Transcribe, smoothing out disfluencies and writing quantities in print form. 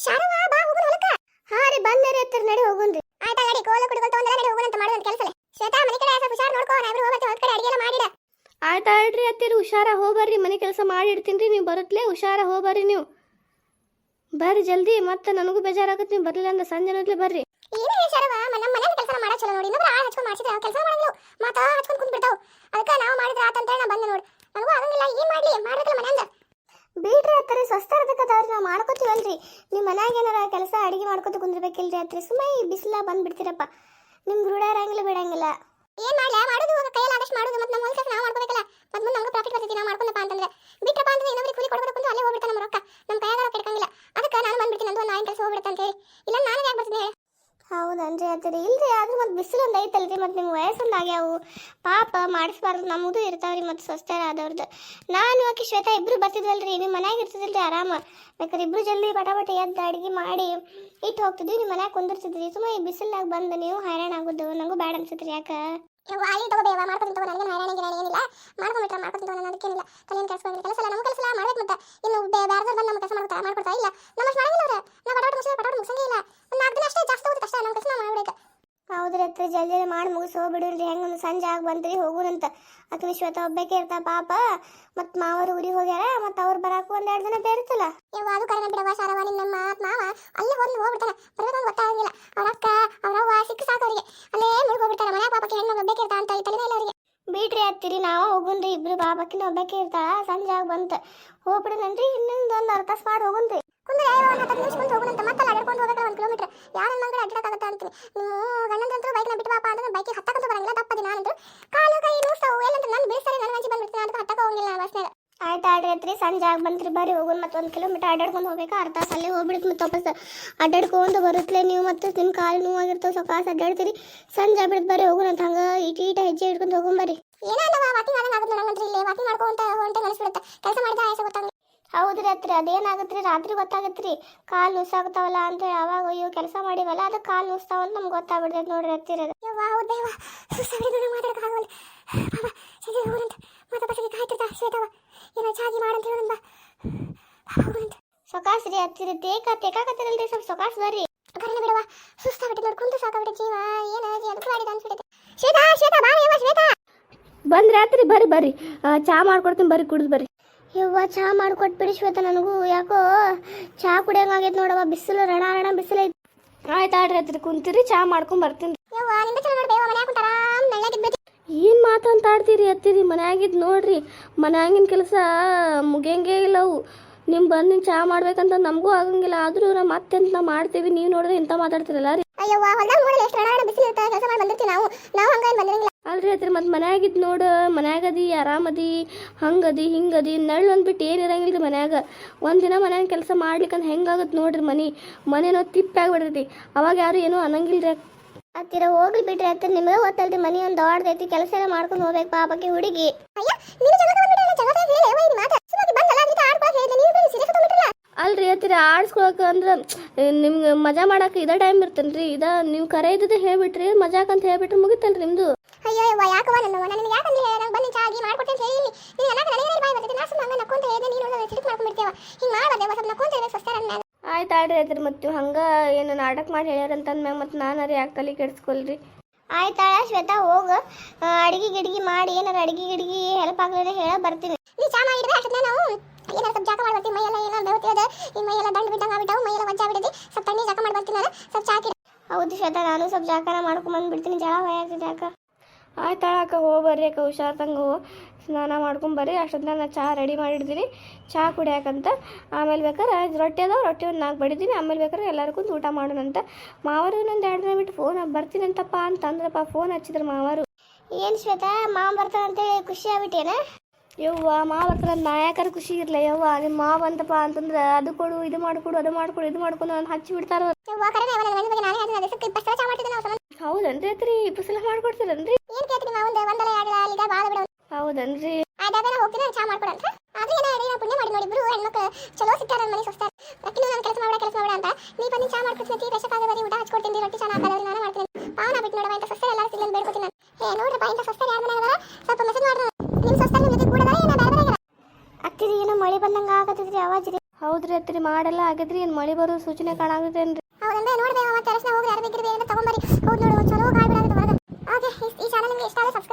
ಶಾರವಾ ಬಾ ಹೋಗೋಣ ಹೊಲಕ್ಕ. ಹಾ ರೀ ಬಂದೇರಿ ಅತ್ತರ ನಡಿ ಹೋಗೋಣ್ರಿ. ಆಯ್ತಾ ನಡಿ ಕೋಲ ಕುಡ್ಕೊಳ್ತಾ ಒಂದಲ್ಲ ನಡಿ ಹೋಗೋಣ ಅಂತ ಮಾಡೋಣ ಕೆಲಸಲೇ. ಶ್ವೇತಾ ಮನೆ ಕಡೆ ಸ್ವಲ್ಪ ಹುಷಾರ್ ನೋಡ್ಕೋ ನಾ ಇಬ್ರು ಹೋಗ್ಬರ್ತೀವಿ ಹೊಲ ಕಡೆ ಅಡಿಗೆ ಎಲ್ಲ ಮಾಡಿಡ. ಆಯ್ತು ಆಡ್ರಿ ಅತ್ತಿರಿ ಹುಷಾರ ಹೋಗ್ಬರ್ರಿ ಮನೆ ಕೆಲಸ ಮಾಡಿ ಇಡ್ತೀನಿ ನೀವು ಬರುತ್ತಲೇ ಹುಷಾರ ಹೋಗ್ಬರ್ರಿ ನೀವು ಬರ್ರಿ ಜಲ್ದಿ ಮತ್ತೆ ನನಗೂ ಬೇಜಾರಾಗುತ್ತೆ ನೀವು ಬರಲಿಲ್ಲ ಅಂದ್ರೆ ಸಂಜೆನೊತ್ಲೆ ಬರ್ರಿ. ಏನೇ ಶಾರವಾ ನಮ್ಮ ಮನೆ ಕೆಲಸ ಮಾಡೋ ಚಲೋ ನೋಡಿ ಇನ್ನೊಬ್ರು ಆಳ ಹಚ್ಕೊಂಡು ಮಾಡಿಸಿದ್ರೆ ಕೆಲಸ ಮಾಡಂಗಿಲ್ಲ ಮಾತಾ ಹಚ್ಕೊಂಡು ಕುಂತ್ಬಿಡ್ತಾವ. ಅದಕ್ಕೆ ನಾವು ಮಾಡಿದ್ರೆ ಆತಂತ ನಾ ಬಂದೆ ನೋಡಿ. ನನಗೂ ಆಗಂಗಿಲ್ಲ ಏನ್ ಮಾಡ್ಲಿ ಮಾಡ್ಬೇಕಲ್ಲ ಮನೆಯಿಂದ. ಬಿಡ್ರಿ ಅತ್ತರಿ ಸ್ವಸ್ಥ ಇರ್ತದವ್ರಿ ನಾವು ಮಾಡ್ಕೋತೀವಲ್ರಿ. ನಿಮ್ಮ ಮನ್ಯಾಗ ಏನಾರ ಕೆಲಸ ಅಡಿಗೆ ಮಾಡ್ಕೊತ ಕುಂದಿರ್ಬೇಕಿಲ್ರಿ ಅತ್ರಿ. ಸುಮ್ಮನೆ ಈ ಬಿಸಿಲ ಬಂದ್ಬಿಡ್ತೀರಪ್ಪ ನಿಮ್ಗೆ ರೂಢ ಇರಂಗಿಲ್ಲ ಬಿಡಂಗಿಲ್ಲ. ಏನ್ ಮಾಡ್ಲಾ ಮಾಡೋದು ಕೈಯಲ್ಲಿ ಆದಷ್ಟು ಮಾಡೋದು ಮತ್ತೆ ನಮ್ಮ ಹೊಲ ಕೆಲಸ ನಾವು ಮಾಡ್ಕೋಬೇಕಲ್ಲ. ಮತ್ತೆ ಮುಂದೆ ನಮ್ಗೆ ಪ್ರಾಫಿಟ್ ಬರ್ತೈತಿ ನಾವು ಮಾಡ್ಕೊಂಡಪ್ಪ ಅಂತಂದ್ರೆ. ಬಿಟ್ಟಪ್ಪ ಅಂದ್ರೆ ಇನ್ನೊಬ್ರಿಗೆ ಕೂಲಿ ಕೊಡ್ಬೇಕು ಅಂತ ಅಲ್ಲೇ ಹೋಗ್ಬಿಡ್ತಾನೆ ನಮ್ಮ ರೊಕ್ಕ ನಮ್ಮ ಕೈಯಾಗ ರೊಕ್ಕ ಇಟ್ಕಂಗಿಲ್ಲ. ಅದಕ್ಕೆ ನಾನು ಬಂದ್ಬಿಡ್ತೀನಿ ನಂದು ಒಂದು ಕೆಲಸ ಹೋಗ್ಬಿಡುತ್ತೆ ಅಂತ ಹೇಳಿ. ಇಲ್ಲ ನಾನು ಯಾಕೆ ಬರ್ತೀನಿ ಹೇಳಿ. ಹೌದನ್ರಿ ಅತ್ತರಿ ಇಲ್ರಿ ಆದ್ರೂ ಮತ್ತೆ ಬಿಸಿಲು ಒಂದು ಐತಲ್ರಿ ಮತ್ತೆ ನಿಮ್ಗೆ ವಯಸ್ಸೊಂದು ಆಗ್ಯಾವು ಪಾಪ ಮಾಡಿಸ್ಬಾರ್ದು ನಮ್ಮದು ಇರ್ತಾವ್ರಿ ಮತ್ತು ಸ್ವಸ್ಥ ಆದವ್ರದ್ದು. ನಾನು ಆಕಿ ಶ್ವೇತಾ ಇಬ್ರು ಬರ್ತಿದ್ವಲ್ರಿ ನಿಮ್ಮ ಮನ್ಯಾಗ ಇರ್ತಿದಿಲ್ರಿ ಆರಾಮ. ಬೇಕಾದ್ರೆ ಇಬ್ರು ಜಲ್ದಿ ಪಟಾಪಟ ಎದ್ದು ಅಡುಗೆ ಮಾಡಿ ಇಟ್ಟು ಹೋಗ್ತಿದ್ವಿ ನಿಮ್ಮ ಮನ್ಯಾಗ ಕುಂದಿರ್ತಿದ್ರಿ. ಸುಮ್ಮನೆ ಈ ಬಿಸಿಲಾಗ ಬಂದು ನೀವು ಹೈರಾಣ ಆಗೋದು ನಂಗೂ ಬ್ಯಾಡ ಅನ್ಸತ್ರಿ. ಯಾಕೆ ಅಲ್ಲಿ ತಗೋಬೇವ ಮಾಡ್ಕೊಂಡು ತಗೋ ನನಗೆ ಹೈರಾಣಿಗೆ ಏನಿಲ್ಲ ಮಾಡ್ಕೊಂಡ್ಬಿಟ್ರೆ ಮಾಡ್ಕೊಂಡು ನಾನು ಅದಕ್ಕೇನಿಲ್ಲ ಕಲಿಯನ್ ಕೆಲಸ ಕೆಲಸ ಎಲ್ಲ ನಮ್ಮ ಕೆಲಸ ಮಾಡ್ಬೇಕು. ಮತ್ತೆ ಇನ್ನು ಬೇರೆದವ್ರು ಬಂದು ನಮ್ಮ ಕೆಲಸ ಮಾಡ್ಕೊಡ್ತಾ ಇಲ್ಲ ನಮ್ಮ ಮಾಡಂಗಿಲ್ಲ ಅವ್ರೆ. ನಾವು ಪಟಾಟ ಮುಗಿಸಂಗೇ ಇಲ್ಲ. ಒಂದು 4 ದಿನ ಅಷ್ಟೇ ಜಾಸ್ತಿ ಹೋಗುತ್ತೆ ಅಷ್ಟೇ ನಮ್ಮ ಕೆಲಸ ನಾವು ಮಾಡ್ಬೇಕು. ಹೌದ್ರಿ ಹತ್ರ ಜಲ್ದಿ ಮಾಡಿ ಮುಗಿಸಿ ಹೋಗ್ಬಿಡ್ರಿ. ಹೆಂಗೊಂದು ಸಂಜೆ ಆಗಿ ಬಂದ್ರಿ ಹೋಗುನಂತ. ಅಕ್ಕ ಶ್ವೇತಾ ಒಬ್ಬಾಕೆ ಇರ್ತಾ ಪಾಪ ಮತ್ತು ಮಾವರು ಊರಿಗೆ ಹೋಗ್ಯಾರ ಮತ್ತು ಅವ್ರು ಬರಾಕು 1-2 ದಿನ ಬೇರ್ತಲ್ಲ. ಅದು ಕರೆನ ಬಿಡವ ಶಾರವ ನಿನ್ನ ಮಾವ ಅಲ್ಲೇ ಹೋಗ್ಬಿಡ್ತಾನೆ ಬರೋದಂಗೆ ಗೊತ್ತಾಗಂಗಿಲ್ಲ. ಅವ್ರ ಅಕ್ಕ ಅವ್ರವ್ವ ಸಿಕ್ಕ ಸಾಕು ಅವರಿಗೆ ಅಲ್ಲೇ ಮುಳುಗಿ ಹೋಗ್ಬಿಡ್ತಾರೆ. ಮನೆ ಪಾಪಕ್ಕೆ ಹೆಣ್ಣು ಒಬ್ಬಾಕೆ ಇರ್ತಾ ಅಂತ ತಲೆನೇ ಇಲ್ಲ ಅವರಿಗೆ. ಬಿಡ್ರಿ ಹತ್ತಿರಿ ನಾವು ಹೋಗುನ್ರಿ ಇಬ್ರು ಬಾಬಾಕಿನ ಒಬ್ಬಾಕೆ ಇರ್ತಾಳ ಸಂಜೆ ಆಗಿ ಬಂತು ಹೋಗ್ಬಿಡೋಣನ್ರಿ. ಇನ್ನೊಂದು ಅರ್ಧ ತಾಸು ಮಾಡಿ ಹೋಗುನ್ರಿ. ಕುಂದ್ರೆ 10 ನಿಮಿಷ ಮುಂದೆ ಹೋಗುಣಂತ ಮತ್ತಲ್ಲ ಅಡ್ಕೊಂಡು ಹೋಗ್ಬೇಕು 1 ಕಿಲೋಮೀಟರ್ ಯಾರು ನನ್ನ ಕಡೆ ಅಡ್ಡಾಡಕ್ಕಾಗತ್ತೆ ಅಂತೀನಿ. ನೀವು ಗಂಡಂತಂತೂ ಬೈಕ್ನ ಬಿಟ್ಟು ಬಾಪ ಅಂದ್ರೆ ಬೈಕಿಗೆ ಹತ್ತಕ್ಕಂತೂ ಬರಂಗಿಲ್ಲ ದಪ್ಪದಿ ನಾನಂತೂ ಕಾಲು ಕೈ ನೋಡ್ತಾವು ಎಲ್ಲಂತ ನಾನು ಬೀಳ್ತಾರೆ ನನ್ನ ಮಂಚಿ ಬಂದ್ಬಿಡ್ತೀನಿ ಅಂತ ಹತ್ತಕ್ಕೆ ಹೋಗಿಲ್ಲ ಬಸ್ನಾಗ. ಆಯ್ತು ಆಡ್ರಿ ಹತ್ರಿ ಸಂಜೆ ಆಗಿ ಬಂದ್ರಿ ಬರ್ರಿ ಹೋಗೋಣ. ಮತ್ತು 1 ಕಿಲೋಮೀಟರ್ ಅಡ್ಡಾಡ್ಕೊಂಡು ಹೋಗ್ಬೇಕು ಅರ್ಧ ತಾಸು ಅಲ್ಲೇ ಹೋಗ್ಬಿಡುತ್ತೆ. ಮತ್ತು ವಾಪಸ್ ಅಡ್ಡಾಡ್ಕೊಂಡು ಬರುತ್ತಲೇ ನೀವು ಮತ್ತು ನಿಮ್ಮ ಕಾಲು ನೋವಾಗಿರ್ತಾವೆ ಸೊಕಾಸು ಅಡ್ಡಾಡ್ತೀರಿ. ಸಂಜೆ ಆಗ್ಬಿಡುತ್ತೆ ಬರ್ರಿ ಹೋಗೋಣ ಅಂತ ಹಂಗೆ ಈಟ ಹೆಜ್ಜೆ ಹಿಡ್ಕೊಂಡು ಹೋಗೊಂಬರ್ರಿ. ಏನಾಗಲ್ಲ ವಾಕಿಂಗ್ ಆದಂಗೆ ಆಗುತ್ತೆ ನೋಡಂಗ್ರಿ. ಇಲ್ಲಿ ವಾಕಿಂಗ್ ಮಾಡ್ಕೊಂತ ಹೊಂಟೆ ಅನಿಸ್ಬಿಡುತ್ತೆ ಕೆಲಸ ಮಾಡಿದ ಆಯಸ ಗೊತ್ತಾಗಲ್ಲ. ಹೌದ್ರಿ ಹತ್ರಿ ಅದೇನಾಗತ್ರಿ ರಾತ್ರಿ ಗೊತ್ತಾಗತ್ರಿ ಕಾಲು ನುಸಾಗ್ತಾವಲ್ಲ ಅಂತ ಯಾವಾಗ ಅಯ್ಯೋ ಕೆಲಸ ಮಾಡಿವಲ್ಲ ಅದು ಕಾಲು ನುಸ್ತಾವ ಅಂತ ನಮ್ಗೆ ಗೊತ್ತಾಗ್ಬಿಡ್ತೈತೆ ನೋಡ್ರಿ ಹತ್ತಿರದ. ದೇವ ಸುಸ್ತಾಗಿದ್ದು ಮಾತಾಡೋಕ್ಕಾಗಲ್ಲ ಬಾಬಾ ಸಂಜೆ ಹೋಗೋಣಂತ ಮಾತಾಡ್ಸಕ್ಕೆ ಕಾಯ್ತಿರ್ತಾ ಶ್ವೇತವ ಏನೋ ಚಾಗಿ ಮಾಡಂತ ಹೇಳೋಣ ಹೋಗೋಣಂತ. ಸೊಕಾಸ್ರಿ ಹತ್ತಿರ ತೇಕಾಕತ್ತಿರಲ್ರಿ ಸ್ವಲ್ಪ ಸೊಕಾಸ್ ಬರ್ರಿ. ಕರೆನ ಬಿಡವ ಸುಸ್ತಾಗ್ಬಿಟ್ಟು ನೋಡ್ಕೊಂಡು ಸಾಕಾಗ್ಬಿಟ್ಟು ಜೀವ ಏನು ಅದಕ್ಕೆ ಆಡಿದ ಅನ್ಸ್ಬಿಡುತ್ತೆ. ಶ್ವೇತಾ ಶ್ವೇತಾ ಬಾ ಯವ್ವ ಶ್ವೇತಾ ಬಂದ್ರಿ ರಾತ್ರಿ ಬರ್ರಿ ಚಾ ಮಾಡ್ಕೊಡ್ತೀನಿ ಬರ್ರಿ ಕುಡಿದು ಬರ್ರಿ. ಯವ್ವ ಚಾ ಮಾಡ್ಕೊಟ್ಬಿಡಿ ಶ್ವೇತಾ ನನಗೂ ಯಾಕೋ ಚಾ ಕುಡಿಯಂಗಾಗೈತೆ ನೋಡವ್ವ ಬಿಸಿಲು ರಣ ಬಿಸಿಲು ಐತಿ. ಆಯ್ತು ಆಡ್ರಿ ಹತ್ತಿರ ಕುಂತೀರಿ ಚಾ ಮಾಡ್ಕೊಂಡ್ ಬರ್ತೀನಿ. ಯವ್ವ ನಿಂದ ಚಲೋ ನೋಡ್ಬೇವ ಮನ್ಯಾಗ ಕುಂತಾರ ನೆಳ್ಳಾಗಿದ್ದು ಏನು ಮಾತಂತಾಡ್ತೀರಿ ಹತ್ತಿರಿ ಮನ್ಯಾಗಿದ್ದು ನೋಡ್ರಿ ಮನ್ಯಾಗಿನ ಕೆಲಸ ಮುಗಿಯಂಗೇ ಇಲ್ಲ ಅವು. ನಿಮ್ಮ ಬಂದು ಚಾ ಮಾಡ್ಬೇಕಂತ ನಮಗೂ ಆಗಂಗಿಲ್ಲ ಆದ್ರೂ ನಾವು ಮತ್ತೆಂತ ನಾವು ಮಾಡ್ತೀವಿ. ನೀವು ನೋಡಿದ್ರೆ ಇಂಥ ಮಾತಾಡ್ತಿರಲ್ಲ ರೀ. ಅಯ್ಯವ್ವ ಹೊಲ್ದಾಗ ನೋಡಲ್ಲ ಎಷ್ಟು ರಣ ಬಿಸಿಲು ಇರ್ತಾರೆ ಕೆಲಸ ಮಾಡಿ ಬಂದಿರ್ತೀವಿ ನಾವು ಹಂಗೆ ಬಂದಿರಂಗಿಲ್ಲ ಅಲ್ರಿ ಹತ್ತಿರ ಮತ್ತು ಮನ್ಯಾಗಿದ್ದು ನೋಡು ಮನ್ಯಾಗದಿ ಆರಾಮದಿ ಹಂಗದಿ ಹಿಂಗದಿ ನಳ್ಳು ಅಂದ್ಬಿಟ್ಟು ಏನು ಇರಂಗಿಲ್ಲ ರೀ ಮನ್ಯಾಗ. ಒಂದಿನ ಮನ್ಯಾಗ ಕೆಲಸ ಮಾಡ್ಲಿಕ್ಕಂತ ಹೆಂಗಾಗುತ್ತೆ ನೋಡ್ರಿ ಮನೇನೋ ತಿಪ್ಪಾಗ್ಬಿಡ್ತೈತಿ ಅವಾಗ ಯಾರು ಏನೋ ಅನ್ನಂಗಿಲ್ಲ ರೀ. ಹತ್ತಿರ ಹೋಗ್ಲಿ ಬಿಡ್ರಿ ಹತ್ತಿರ ನಿಮಗೆ ಗೊತ್ತಲ್ರಿ ಮನೆ ಒಂದು ದೊಡ್ಡದೈತಿ ಕೆಲಸ ಎಲ್ಲ ಮಾಡ್ಕೊಂಡು ಹೋಗ್ಬೇಕು ಪಾಪಕ್ಕೆ ಹುಡುಗಿ. ಅಲ್ರಿ ಹತ್ತಿರ ಆಡ್ಸ್ಕೊಳಕ್ಕೆ ಅಂದ್ರೆ ನಿಮ್ಗೆ ಮಜಾ ಮಾಡಕ್ಕೆ ಇದೇ ಟೈಮ್ ಇರ್ತೇನೆ ಇದ ನೀವು ಕರೆ ಇದ್ದದೆ ಹೇಳ್ಬಿಟ್ರಿ ಮಜಾಕಂತ ಹೇಳ್ಬಿಟ್ರೆ ಮುಗಿತಲ್ರಿ ನಿಮ್ದು. ಅಯ್ಯೋ ಯಾಕವ ನನಗೆ ಯಾಕಂದ್ರೆ ನಂಗೆ ಬಂದು ಚಾಗಿ ಮಾಡ್ಕೊಡ್ತೇನೆ ಹೇಳಿ ನೀನು ಎಲ್ಲ ನನಗೆ ಬಾಯ್ ಬರ್ತೈತೆ ನಾ ಸುಮ್ಮನೆ ನಕ್ಕೊಂತ ಹೇಳಿದೆ ನೀನು ಚಿಟಿಕ್ ಮಾಡ್ಕೊಂಡ್ಬಿಡ್ತೇವ ಹಿಂಗೆ ಮಾಡದೆ ಸ್ವಲ್ಪ ನಕ್ಕೊಂತ ಹೇಳಿದೆ ಸ್ವಸ್ಥ ನನ್ನ. ಆಯ್ತು ಆಡ್ರಿ ಹತ್ತಿರ ಮತ್ತು ಹಂಗೆ ಏನು ನಾಟಕ ಮಾಡಿ ಹೇಳ್ಯಾರಂತಂದ್ಮ್ಯಾಗ ಮತ್ತು ನಾನು ರೀ ಯಾಕೆ ತಲೆ ಕೆಡಿಸ್ಕೊಲ್ರಿ. ಆಯ್ತಾಳ ಶ್ವೇತಾ ಹೋಗು ಅಡಿಗೆ ಗಿಡಿಗೆ ಮಾಡಿ ಏನಾರ ಅಡಿಗೆ ಗಿಡಿಗೆ ಹೆಲ್ಪ್ ಆಗಲಿಲ್ಲ ಹೇಳ ಬರ್ತೀನಿ. ನೀ ಚಾ ಮಾಡಿದ್ರೆ ಅಷ್ಟೇ ನಾವು ಏನಾರ ಸ್ವಲ್ಪ ಜಾಕ ಮಾಡ್ಬರ್ತೀವಿ ಮೈಯೆಲ್ಲ ಏನೋ ಬೆವತಿದೆ ಈ ಮೈಯೆಲ್ಲ ದಂಡು ಬಿಟ್ಟಂಗೆ ಆಗ್ಬಿಟ್ಟವು ಮೈಯೆಲ್ಲ ವಜ್ಜಾ ಬಿಟ್ಟಿದೆ ಸ್ವಲ್ಪ ತಣ್ಣಿ ಜಾಕ ಮಾಡಿ ಬರ್ತೀನಿ ನಾನು ಸ್ವಲ್ಪ ಚಾಕಿ. ಹೌದು ಶ್ವೇತಾ ನಾನು ಸ್ವಲ್ಪ ಜಾಕನ ಮಾಡ್ಕೊಂಬಂದ್ಬಿಡ್ತೀನಿ ಜಳ ಹೊಯ್ಯಾಗ್ತದೆ ಜಾಕ. ಆಯ್ತಾಳಕ್ಕ ಹೋಗ್ಬರ್ರಿ ಅಕ್ಕ ಹುಷಾರ್ದಂಗೆ ಸ್ನಾನ ಮಾಡ್ಕೊಂಬರ್ರಿ ಅಷ್ಟೊತ್ತಿನ ನಾನು ಚಹಾ ರೆಡಿ ಮಾಡಿಡ್ತೀನಿ ಚಹಾ ಕುಡಿಯಾಕಂತ. ಆಮೇಲೆ ಬೇಕಾರೆ ರೊಟ್ಟಿ ಅದಾವ ರೊಟ್ಟಿ ಒಂದು 4 ಬಡಿದ್ದೀನಿ ಆಮೇಲೆ ಬೇಕಾದ್ರೆ ಎಲ್ಲರೂ ಕುಂತು ಊಟ ಮಾಡೋಣಂತ. ಮಾವರು ಇನ್ನೊಂದು 2 ದಿನ ಬಿಟ್ಟು ಫೋನ್ ಬರ್ತೀನಂತಪ್ಪ ಅಂತಂದ್ರಪ್ಪ ಫೋನ್ ಹಚ್ಚಿದ್ರು ಮಾವರು. ಏನು ಶ್ವೇತಾ ಮಾವ ಬರ್ತಾರಂತೇಳಿ ಖುಷಿ ಆಗ್ಬಿಟ್ಟೇನ? ಯವ್ವ ಮಾವ ಬರ್ತಾರ ನಾಯಕರ ಖುಷಿ ಇರಲ್ಲ ಯವ್ವ ನಿಮ್ಮ ಮಾವ ಬಂತಪ್ಪ ಅಂತಂದ್ರೆ ಅದು ಕೊಡು ಇದು ಮಾಡಿಕೊಡು ಅದು ಮಾಡ್ಕೊಡು ಇದು ಮಾಡ್ಕೊಂಡು ನಾನು ಹಚ್ಚಿ ಬಿಡ್ತಾರ. ಹೌದನ್ರಿ ಅತ್ರಿ 20 ಸಲ ಮಾಡ್ಕೊಡ್ತೀರನ್ರಿ? ಹೌದನ್ರಿ ಹೋಗ್ತೀನಿ ಚಾ ಮಾಡ್ಕೊಡಂತ ಆದ್ರೆ ಏನ ಪುಣ್ಯ ಮಾಡಿ ನೋಡಿ ಇಬ್ರು ಹೆಣ್ಮಕ್ಳು ಚಲೋ ಸಿಕ್ತಾರ ಮನೆ ಸ್ವಸ್ಥ ರೊಟ್ಟಿನೂ ನಾನು ಕೆಲಸ ಮಾಡ ಅಂತ ನೀ ಬಂದು ಚಾ ಮಾಡ್ಕೊಡ್ತೀನಿ ಬೇಸಕ್ಕಾಗದಿ ಊಟ ಹಚ್ಕೊಡ್ತೀನಿ ರೊಟ್ಟಿ ಚೆನ್ನಾಗಿ ಹಾಕೋದ್ರಿ ನಾನು ಮಾಡ್ತೀನಿ ಪಾವನ ಬಿಟ್ಟು ನೋಡವ ಇಂಥ ಸ್ವಸ್ಥ ಎಲ್ಲ ಸಿಗ್ಲಂತ ಬೇಡ್ಕೊತೀನಿ ನಾನು. ನೋಡ್ರಪ್ಪ ಇಂಥ ಸ್ವಸ್ಥ ಯಾರು ಮನೆ ಸ್ವಲ್ಪ ಮೆಸೇಜ್ ಮಾಡ್ರಿ ನಿಮ್ಮ ಸ್ವಸ್ಥ ನಿಮ್ಮ ಜೊತೆ ಕೂಡ ಏನ ಬೇರೆ ಅತ್ತಿರಿ ಏನೋ ಮಳೆ ಬಂದಂಗೆ ಆಗತ್ತಿದ್ರಿ ಅವಾಜ್ರಿ. ಹೌದ್ರಿ ಅತ್ರಿ ಮಾಡೆಲ್ಲ ಆಗೈತ್ರಿ. ಏನು ಮಳೆ ಬರೋ ಸೂಚನೆ ಕಾಣಾಗತ್ತೇನ್ರಿ? ಹೌದಂದ್ರೆ ನೋಡ್ಬೇಕ ಮತ್ತೆ ಟೆರೆಸ್ನ ಹೋಗಿ ಯಾರು ಬೇಕಿದ್ರೆ ಏನೋ ತಗೊಂಬರಿ. ಹೌದು ನೋಡು, ಒಂದು ಚಲೋ ಗಾಳಿ ಬಿಡಾಕತ್ತೆ ಹೊರಗೆ. ಓಕೆ, ಈ ಚಾನಲ್ ನಿಮಗೆ ಇಷ್ಟ ಆದರೆ ಸಬ್ಸ್ಕ್ರೈಬ್